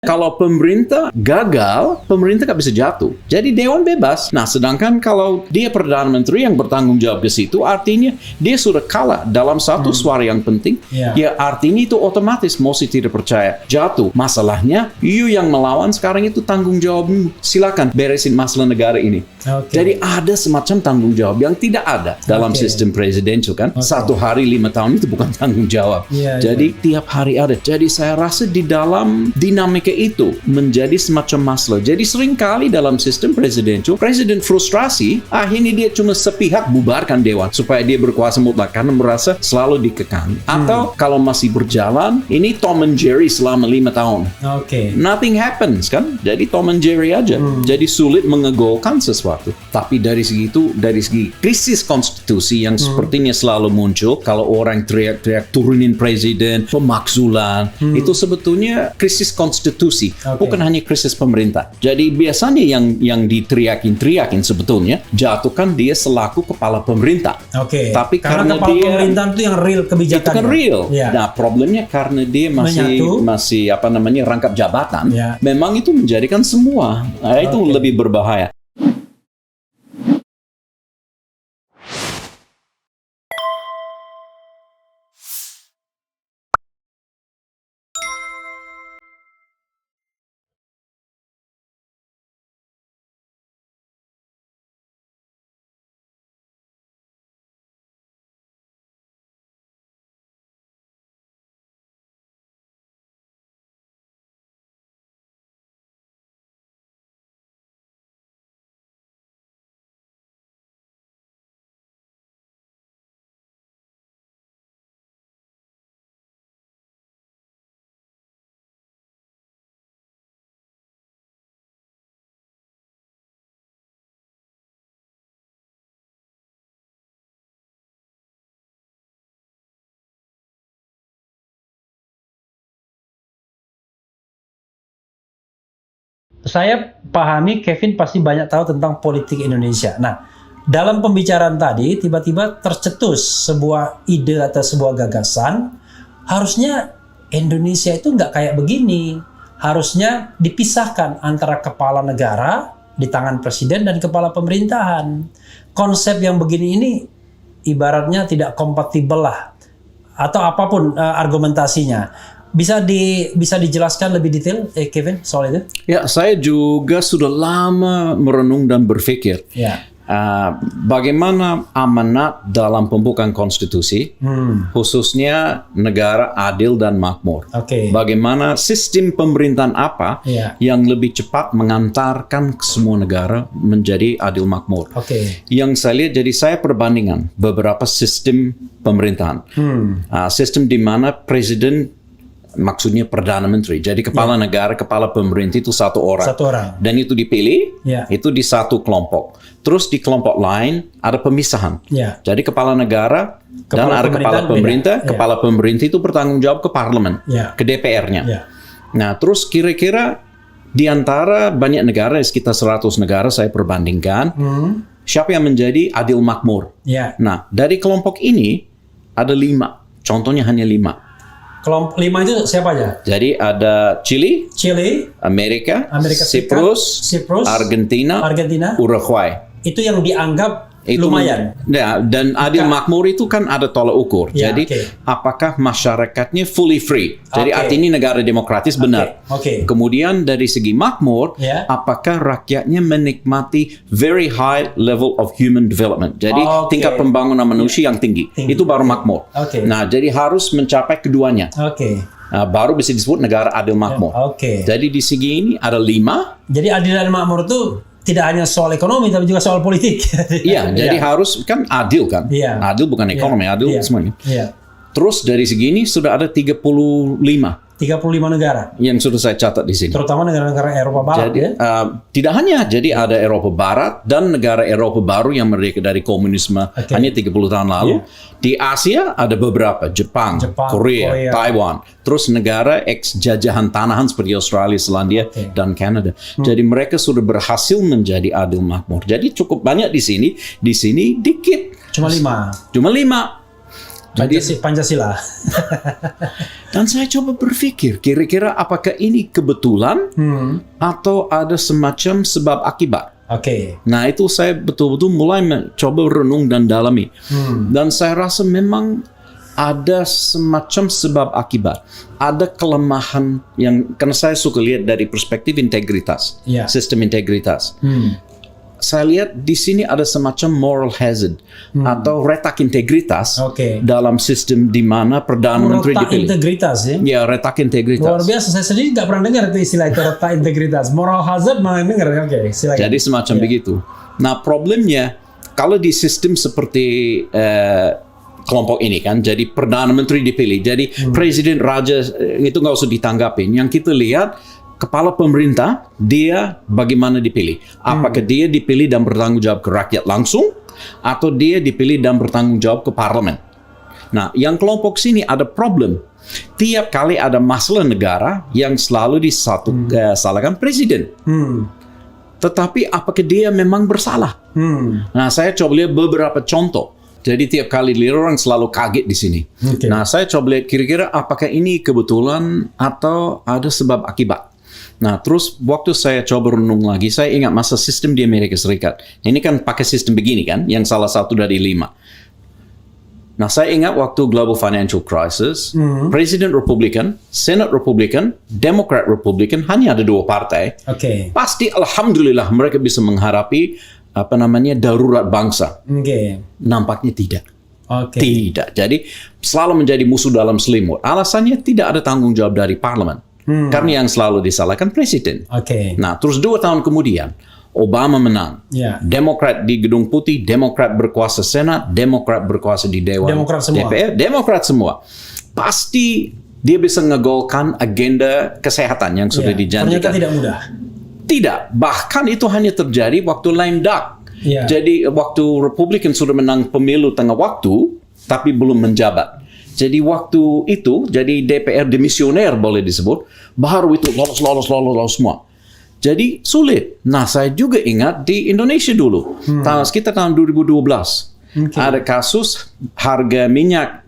Kalau pemerintah gagal, pemerintah nggak bisa jatuh. Jadi dewan bebas. Nah, sedangkan kalau dia Perdana Menteri yang bertanggung jawab di situ, artinya dia sudah kalah dalam satu suara yang penting. Ya, artinya itu otomatis mosi tidak percaya jatuh. Masalahnya, you yang melawan sekarang itu tanggung jawabmu. Silakan beresin masalah negara ini. Jadi ada semacam tanggung jawab yang tidak ada dalam sistem presidensial kan. 1 hari 5 tahun itu bukan tanggung jawab. Jadi tiap hari ada. Jadi saya rasa di dalam dinamika itu menjadi semacam masalah. Jadi seringkali dalam sistem presidensial, presiden frustrasi, akhirnya dia cuma sepihak bubarkan dewan supaya dia berkuasa mutlak karena merasa selalu dikekang. Atau kalau masih berjalan, ini Tom and Jerry selama 5 tahun. Nothing happens kan? Jadi Tom and Jerry aja. Jadi sulit mengegolkan sesuatu. Tapi dari segi krisis konstitusi yang sepertinya selalu muncul, kalau orang teriak-teriak turunin presiden, pemakzulan, itu sebetulnya krisis konstitusi. Bukan hanya krisis pemerintah. Jadi biasanya yang diteriakin sebetulnya jatuhkan dia selaku kepala pemerintah. Tapi karena kepala dia pemerintahan itu yang real kebijakan. Itu kan real. Nah, problemnya karena dia masih rangkap jabatan, memang itu menjadikan semua. Nah, itu lebih berbahaya. Saya pahami Kevin pasti banyak tahu tentang politik Indonesia. Nah, dalam pembicaraan tadi tiba-tiba tercetus sebuah ide atau sebuah gagasan, harusnya Indonesia itu nggak kayak begini. Harusnya dipisahkan antara kepala negara di tangan presiden dan kepala pemerintahan. Konsep yang begini ini ibaratnya tidak kompatibel lah, atau apapun argumentasinya. Bisa dijelaskan lebih detail, Kevin, soal itu? Ya, saya juga sudah lama merenung dan berpikir bagaimana amanat dalam pembukaan konstitusi, khususnya negara adil dan makmur. Bagaimana sistem pemerintahan apa yang lebih cepat mengantarkan semua negara menjadi adil makmur. Yang saya lihat, jadi saya perbandingan beberapa sistem pemerintahan. Sistem di mana presiden maksudnya Perdana Menteri. Jadi kepala negara, kepala pemerintah itu satu orang. Dan itu dipilih, itu di satu kelompok. Terus di kelompok lain ada pemisahan. Jadi kepala negara dan ada kepala pemerintah. Kepala pemerintah itu bertanggung jawab ke parlemen, ke DPR-nya. Nah, terus kira-kira di antara banyak negara, sekitar 100 negara saya perbandingkan, siapa yang menjadi adil makmur. Nah, dari kelompok ini ada 5. Contohnya hanya 5. Kelompok 5 itu siapa aja? Jadi ada Chili, Amerika Siprus, Argentina, Uruguay. Itu yang dianggap lumayan. Ya, dan adil makmur itu kan ada tolak ukur. Jadi apakah masyarakatnya fully free? Jadi artinya negara demokratis benar. Kemudian dari segi makmur, apakah rakyatnya menikmati very high level of human development? Jadi tingkat pembangunan manusia yang tinggi. Itu baru makmur. Nah, jadi harus mencapai keduanya. Baru bisa disebut negara adil makmur. Jadi di segi ini ada 5. Jadi adil dan makmur itu tidak hanya soal ekonomi tapi juga soal politik. Jadi harus kan adil kan. Adil bukan ekonomi, adil semuanya. Terus dari segini sudah ada 35 negara yang sudah saya catat di sini. Terutama negara-negara Eropa Barat. Jadi, tidak hanya, jadi ada Eropa Barat dan negara Eropa baru yang merdeka dari komunisme hanya 30 tahun lalu. Di Asia ada beberapa, Jepang, Korea, Taiwan. Terus negara ex-jajahan tanahan seperti Australia, Selandia, dan Kanada. Jadi mereka sudah berhasil menjadi adil makmur. Jadi cukup banyak di sini. Di sini dikit. Cuma 5. Jadi Pancasila. Dan saya coba berpikir, kira-kira apakah ini kebetulan atau ada semacam sebab akibat. Oke. Nah itu saya betul-betul mulai coba renung dan dalami. Dan saya rasa memang ada semacam sebab akibat. Ada kelemahan yang, karena saya suka lihat dari perspektif integritas, sistem integritas. Saya lihat di sini ada semacam moral hazard atau retak integritas dalam sistem di mana Perdana Menteri dipilih. Integritas ya? Ya, retak integritas. Luar biasa, saya sendiri nggak pernah dengar itu istilah itu, retak integritas. Moral hazard malah dengar, silakan. Jadi semacam begitu. Nah problemnya, kalau di sistem seperti kelompok ini kan, jadi Perdana Menteri dipilih, jadi Presiden Raja itu nggak usah ditanggapin. Yang kita lihat, kepala pemerintah, dia bagaimana dipilih. Apakah dia dipilih dan bertanggung jawab ke rakyat langsung, atau dia dipilih dan bertanggung jawab ke parlemen. Nah, yang kelompok sini ada problem. Tiap kali ada masalah negara yang selalu disalahkan presiden. Tetapi apakah dia memang bersalah? Nah, saya coba lihat beberapa contoh. Jadi tiap kali lihat orang selalu kaget di sini. Nah, saya coba lihat kira-kira apakah ini kebetulan atau ada sebab akibat. Nah, terus waktu saya coba renung lagi, saya ingat masa sistem di Amerika Serikat. Ini kan pakai sistem begini kan, yang salah satu dari 5. Nah, saya ingat waktu Global Financial Crisis, Presiden Republikan, Senat Republikan, Demokrat Republikan, hanya ada 2 partai. Pasti alhamdulillah mereka bisa menghadapi darurat bangsa. Nampaknya tidak. Tidak. Jadi selalu menjadi musuh dalam selimut. Alasannya tidak ada tanggung jawab dari parlemen. Karena yang selalu disalahkan presiden. Nah, terus 2 tahun kemudian Obama menang. Demokrat di Gedung Putih, Demokrat berkuasa Senat, Demokrat berkuasa di Dewan DPR, Demokrat semua. Pasti dia bisa ngegolkan agenda kesehatan yang sudah dijanjikan. Ternyata tidak mudah. Tidak, bahkan itu hanya terjadi waktu lame duck. Jadi waktu Republikan sudah menang pemilu tengah waktu, tapi belum menjabat. Jadi waktu itu, jadi DPR demisioner boleh disebut, baru itu lolos semua. Jadi sulit. Nah, saya juga ingat di Indonesia dulu, sekitar tahun 2012, ada kasus harga minyak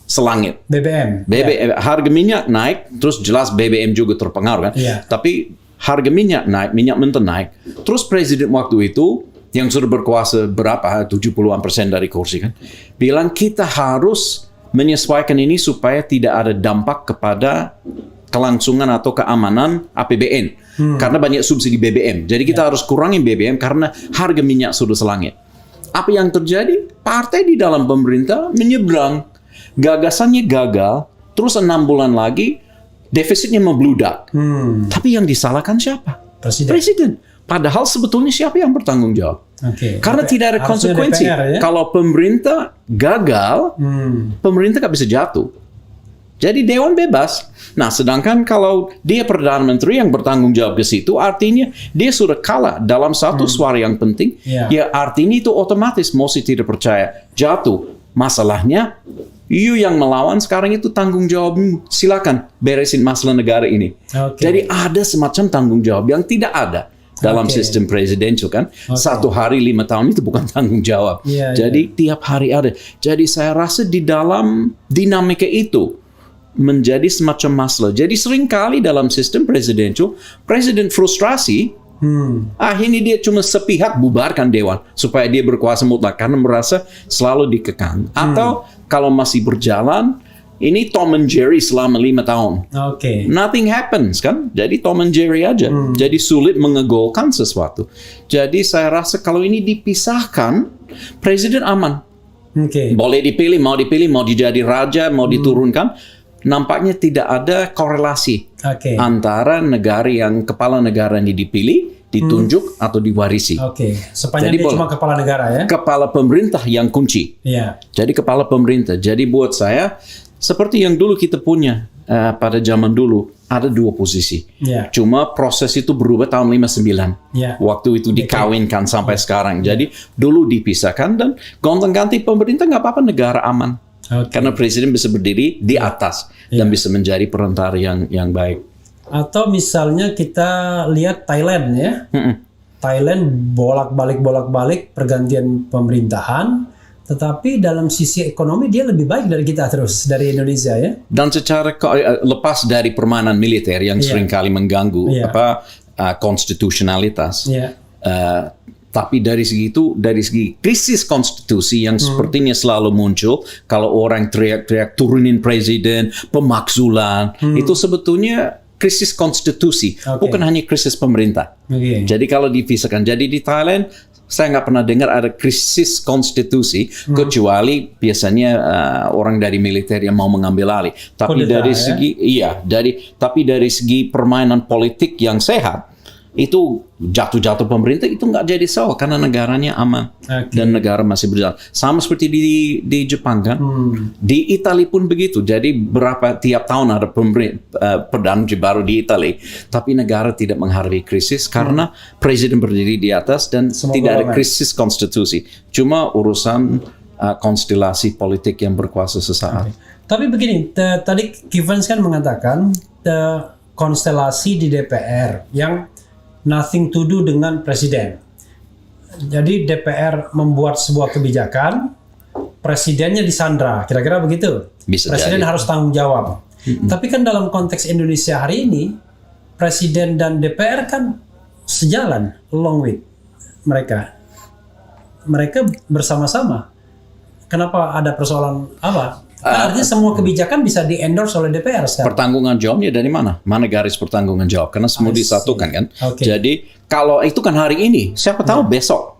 selangit. BBM. Harga minyak naik, terus jelas BBM juga terpengaruh kan. Tapi harga minyak naik, minyak mentah naik. Terus presiden waktu itu, yang sudah berkuasa berapa, 70% dari kursi kan, bilang kita harus menyesuaikan ini supaya tidak ada dampak kepada kelangsungan atau keamanan APBN. Karena banyak subsidi BBM. Jadi kita harus kurangin BBM karena harga minyak sudah selangit. Apa yang terjadi? Partai di dalam pemerintah menyeberang. Gagasannya gagal, terus 6 bulan lagi defisitnya membludak. Tapi yang disalahkan siapa? Presiden. Padahal sebetulnya siapa yang bertanggung jawab? Karena tidak ada konsekuensi. DPR, ya? Kalau pemerintah gagal, pemerintah nggak bisa jatuh. Jadi Dewan bebas. Nah, sedangkan kalau dia Perdana Menteri yang bertanggung jawab ke situ, artinya dia sudah kalah dalam satu suara yang penting. Ya artinya itu otomatis mosi tidak percaya jatuh. Masalahnya, you yang melawan sekarang itu tanggung jawabmu. Silakan beresin masalah negara ini. Jadi ada semacam tanggung jawab yang tidak ada dalam sistem presidensial kan. 1 hari 5 tahun itu bukan tanggung jawab. Jadi tiap hari ada. Jadi saya rasa di dalam dinamika itu menjadi semacam masalah. Jadi seringkali dalam sistem presidensial, presiden frustrasi. Akhirnya dia cuma sepihak bubarkan dewan supaya dia berkuasa mutlak karena merasa selalu dikekang. Atau kalau masih berjalan, ini Tom and Jerry selama 5 tahun. Nothing happens kan? Jadi Tom and Jerry aja. Jadi sulit mengegolkan sesuatu. Jadi saya rasa kalau ini dipisahkan, presiden aman. Boleh dipilih, mau dijadi raja, mau diturunkan. Nampaknya tidak ada korelasi antara negara yang kepala negara ini dipilih, ditunjuk atau diwarisi. Sepanjang dia cuma kepala negara ya? Kepala pemerintah yang kunci. Jadi kepala pemerintah. Jadi buat saya, seperti yang dulu kita punya pada zaman dulu, ada 2 posisi. Cuma proses itu berubah tahun 59. Waktu itu dikawinkan sampai sekarang. Jadi dulu dipisahkan dan gonta-ganti pemerintah nggak apa-apa, negara aman. Karena presiden bisa berdiri di atas dan bisa menjadi perantara yang baik. Atau misalnya kita lihat Thailand ya. Thailand bolak-balik pergantian pemerintahan, Tetapi dalam sisi ekonomi dia lebih baik dari kita terus, dari Indonesia ya. Dan secara lepas dari permainan militer yang seringkali mengganggu konstitusionalitas. Tapi dari segi krisis konstitusi yang sepertinya selalu muncul kalau orang teriak-teriak turunin presiden, pemakzulan, itu sebetulnya krisis konstitusi, bukan hanya krisis pemerintah. Jadi kalau dipisahkan, jadi di Thailand saya nggak pernah dengar ada krisis konstitusi kecuali biasanya orang dari militer yang mau mengambil alih. Tapi dari segi tapi dari segi permainan politik yang sehat, itu jatuh pemerintah itu nggak jadi soal karena negaranya aman dan negara masih berjalan. Sama seperti di Jepang kan, di Italia pun begitu. Jadi tiap tahun ada perdana menteri baru di Italia, tapi negara tidak menghadapi krisis karena presiden berdiri di atas dan tidak ada krisis konstitusi. Cuma urusan konstelasi politik yang berkuasa sesaat. Tapi begini, tadi Kivens kan mengatakan konstelasi di DPR yang nothing to do dengan presiden. Jadi DPR membuat sebuah kebijakan, presidennya disandra, kira-kira begitu. Presiden harus tanggung jawab. Tapi kan dalam konteks Indonesia hari ini, presiden dan DPR kan sejalan, along with mereka. Mereka bersama-sama. Kenapa ada persoalan apa? Artinya semua kebijakan bisa di-endorse oleh DPR sekarang. Pertanggungan jawabnya dari mana? Mana garis pertanggungan jawab? Karena semua disatukan kan. Jadi kalau itu kan hari ini, siapa tahu besok.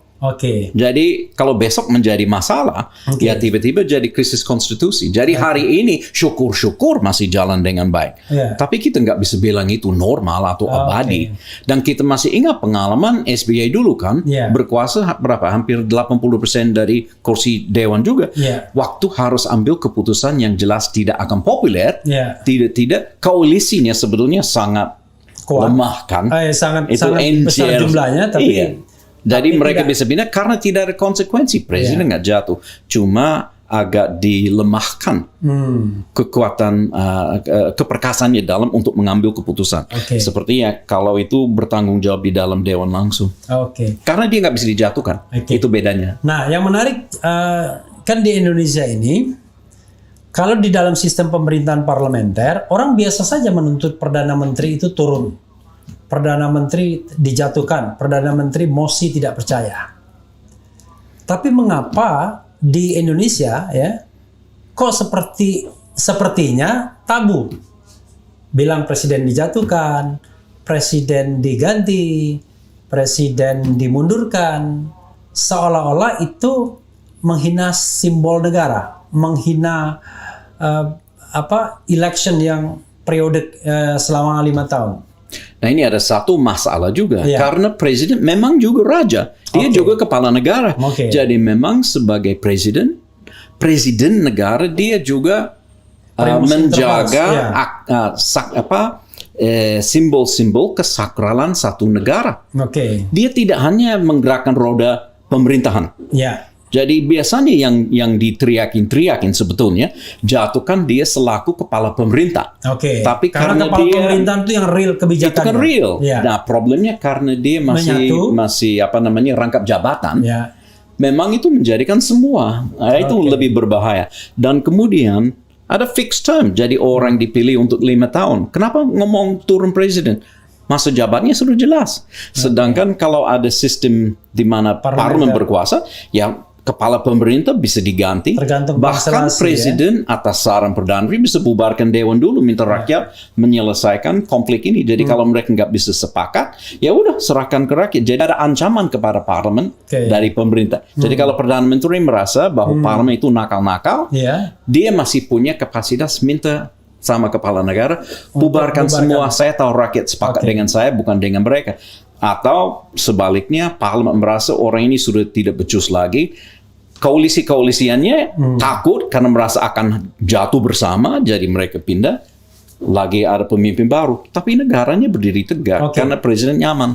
Jadi kalau besok menjadi masalah, ya tiba-tiba jadi krisis konstitusi. Jadi hari ini syukur-syukur masih jalan dengan baik. Tapi kita nggak bisa bilang itu normal atau abadi. Dan kita masih ingat pengalaman SBY dulu kan, berkuasa berapa? Hampir 80% dari kursi dewan juga. Waktu harus ambil keputusan yang jelas tidak akan populer, tidak koalisinya sebetulnya sangat lemah kan. Sangat besar jumlahnya, tapi jadi mereka bisa pindah karena tidak ada konsekuensi. Presiden nggak jatuh, cuma agak dilemahkan kekuatan keperkasannya dalam untuk mengambil keputusan. Sepertinya kalau itu bertanggung jawab di dalam dewan langsung. Karena dia nggak bisa dijatuhkan. Itu bedanya. Nah, yang menarik kan di Indonesia ini, kalau di dalam sistem pemerintahan parlementer, orang biasa saja menuntut Perdana Menteri itu turun. Perdana Menteri dijatuhkan, Perdana Menteri mosi tidak percaya. Tapi mengapa di Indonesia kok sepertinya tabu? Bilang presiden dijatuhkan, presiden diganti, presiden dimundurkan, seolah-olah itu menghina simbol negara, menghina election yang periode selama 5 tahun. Nah ini ada satu masalah juga karena presiden memang juga raja, dia juga kepala negara. Jadi memang sebagai presiden negara dia juga menjaga simbol-simbol kesakralan satu negara. Dia tidak hanya menggerakkan roda pemerintahan. Jadi biasanya yang diteriakin sebetulnya jatuhkan dia selaku kepala pemerintah. Tapi karena kepala pemerintahan itu yang real kebijakannya. Itu kan real. Nah problemnya karena dia masih rangkap jabatan. Memang itu menjadikan semua itu lebih berbahaya. Dan kemudian ada fixed term. Jadi orang dipilih untuk 5 tahun. Kenapa ngomong turun presiden? Masa jabatannya sudah jelas. Sedangkan kalau ada sistem di mana parlemen berkuasa, ya kepala pemerintah bisa diganti, bahkan presiden atas saran Perdana Menteri bisa bubarkan dewan dulu, minta rakyat menyelesaikan konflik ini. Jadi kalau mereka nggak bisa sepakat, ya udah serahkan ke rakyat. Jadi ada ancaman kepada parlemen dari pemerintah. Jadi kalau Perdana Menteri merasa bahwa parlemen itu nakal-nakal, dia masih punya kapasitas minta sama kepala negara, bubarkan semua. Saya tahu rakyat sepakat dengan saya, bukan dengan mereka. Atau sebaliknya, parlemen merasa orang ini sudah tidak becus lagi. Koalisi-koalisiannya takut karena merasa akan jatuh bersama, jadi mereka pindah. Lagi ada pemimpin baru. Tapi negaranya berdiri tegak karena presiden nyaman.